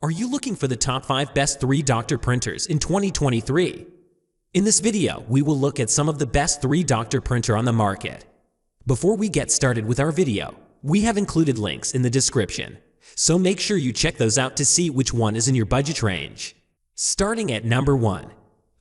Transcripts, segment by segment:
Are you looking for the top 5 best 3-doctor printers in 2023? In this video, we will look at some of the best 3-doctor printer on the market. Before we get started with our video, we have included links in the description, so make sure you check those out to see which one is in your budget range. Starting at number 1.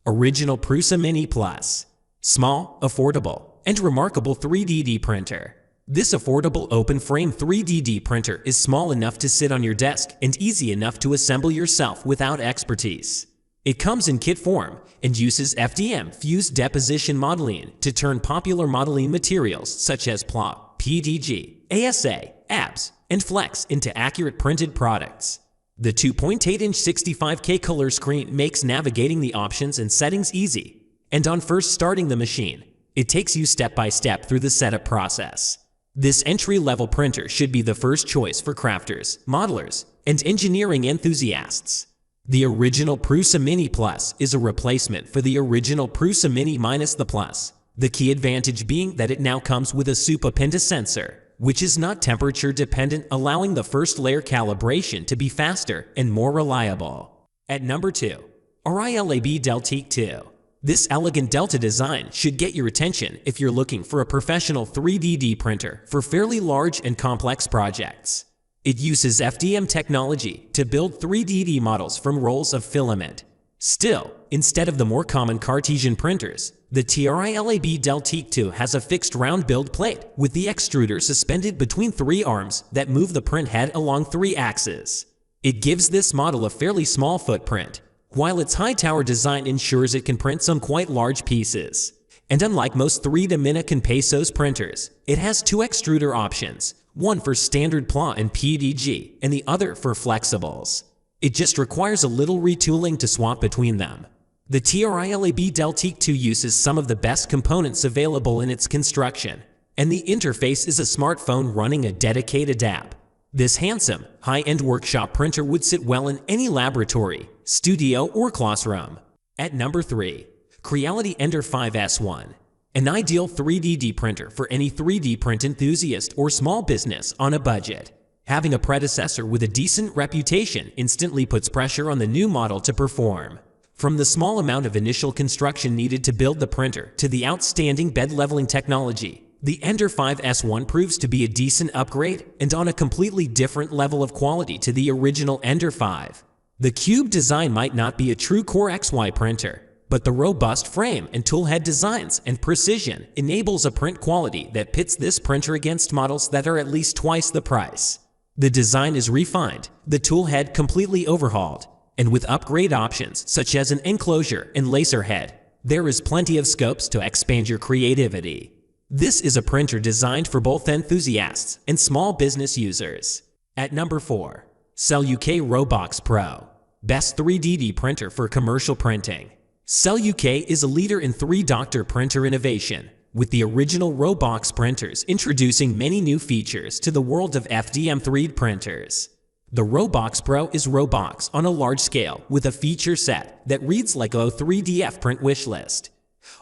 Original Prusa Mini Plus. Small, affordable, and remarkable 3D printer. This affordable open-frame 3D printer is small enough to sit on your desk and easy enough to assemble yourself without expertise. It comes in kit form and uses FDM fused deposition modeling to turn popular modeling materials such as PLA, PDG, ASA, ABS, and Flex into accurate printed products. The 2.8-inch 65K color screen makes navigating the options and settings easy, and on first starting the machine, it takes you step by step through the setup process. This entry-level printer should be the first choice for crafters, modelers, and engineering enthusiasts. The original Prusa Mini Plus is a replacement for the original Prusa Mini minus the Plus, the key advantage being that it now comes with a Super Pinda sensor, which is not temperature dependent, allowing the first layer calibration to be faster and more reliable. At number 2. iLab Deltique 2. This elegant Delta design should get your attention if you're looking for a professional 3D printer for fairly large and complex projects. It uses FDM technology to build 3D models from rolls of filament. Still, instead of the more common Cartesian printers, the iLab Deltique 2 has a fixed round build plate with the extruder suspended between 3 arms that move the print head along 3 axes. It gives this model a fairly small footprint, while its high tower design ensures it can print some quite large pieces. And unlike most 3 Dominican pesos printers, it has 2 extruder options, one for standard PLA and PDG, and the other for flexibles. It just requires a little retooling to swap between them. The iLab Deltique 2 uses some of the best components available in its construction, and the interface is a smartphone running a dedicated app. This handsome, high-end workshop printer would sit well in any laboratory, studio, or classroom. At number 3. Creality Ender 5S1. An ideal 3D printer for any 3D print enthusiast or small business on a budget. Having a predecessor with a decent reputation instantly puts pressure on the new model to perform. From the small amount of initial construction needed to build the printer to the outstanding bed leveling technology, the Ender 5S1 proves to be a decent upgrade and on a completely different level of quality to the original Ender 5. The cube design might not be a true Core XY printer, but the robust frame and toolhead designs and precision enables a print quality that pits this printer against models that are at least twice the price. The design is refined, the toolhead completely overhauled, and with upgrade options such as an enclosure and laser head, there is plenty of scopes to expand your creativity. This is a printer designed for both enthusiasts and small business users. At number 4. UK Roblox Pro. Best 3D printer for commercial printing. UK is a leader in 3-doctor printer innovation, with the original Roblox printers introducing many new features to the world of FDM 3D printers. The Roblox Pro is Roblox on a large scale with a feature set that reads like a 3DF print wish list.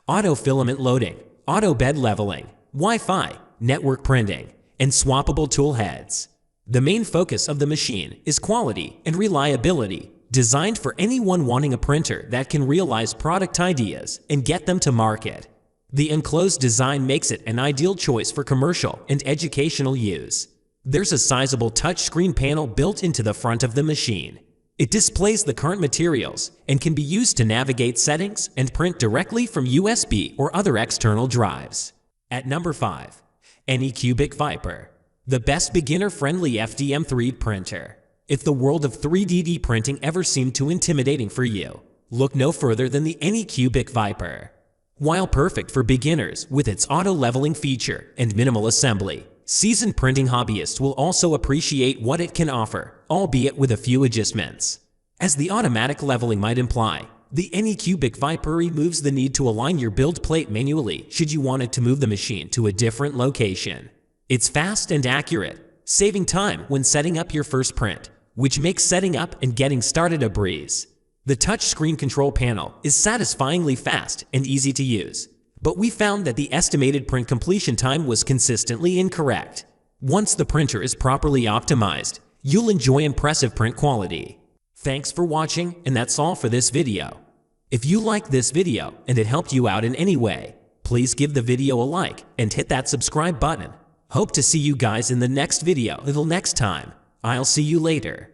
Auto filament loading, auto bed leveling, Wi-Fi, network printing, and swappable tool heads. The main focus of the machine is quality and reliability, designed for anyone wanting a printer that can realize product ideas and get them to market. The enclosed design makes it an ideal choice for commercial and educational use. There's a sizable touchscreen panel built into the front of the machine. It displays the current materials and can be used to navigate settings and print directly from USB or other external drives. At number 5. Anycubic Viper. The best beginner-friendly FDM 3D printer. If the world of 3D printing ever seemed too intimidating for you, look no further than the Anycubic Viper. While perfect for beginners with its auto-leveling feature and minimal assembly, seasoned printing hobbyists will also appreciate what it can offer, albeit with a few adjustments. As the automatic leveling might imply, the Anycubic Viper removes the need to align your build plate manually should you want it to move the machine to a different location. It's fast and accurate, saving time when setting up your first print, which makes setting up and getting started a breeze. The touchscreen control panel is satisfyingly fast and easy to use, but we found that the estimated print completion time was consistently incorrect. Once the printer is properly optimized, you'll enjoy impressive print quality. Thanks for watching, and that's all for this video. If you liked this video and it helped you out in any way, please give the video a like and hit that subscribe button. Hope to see you guys in the next video. Until next time, I'll see you later.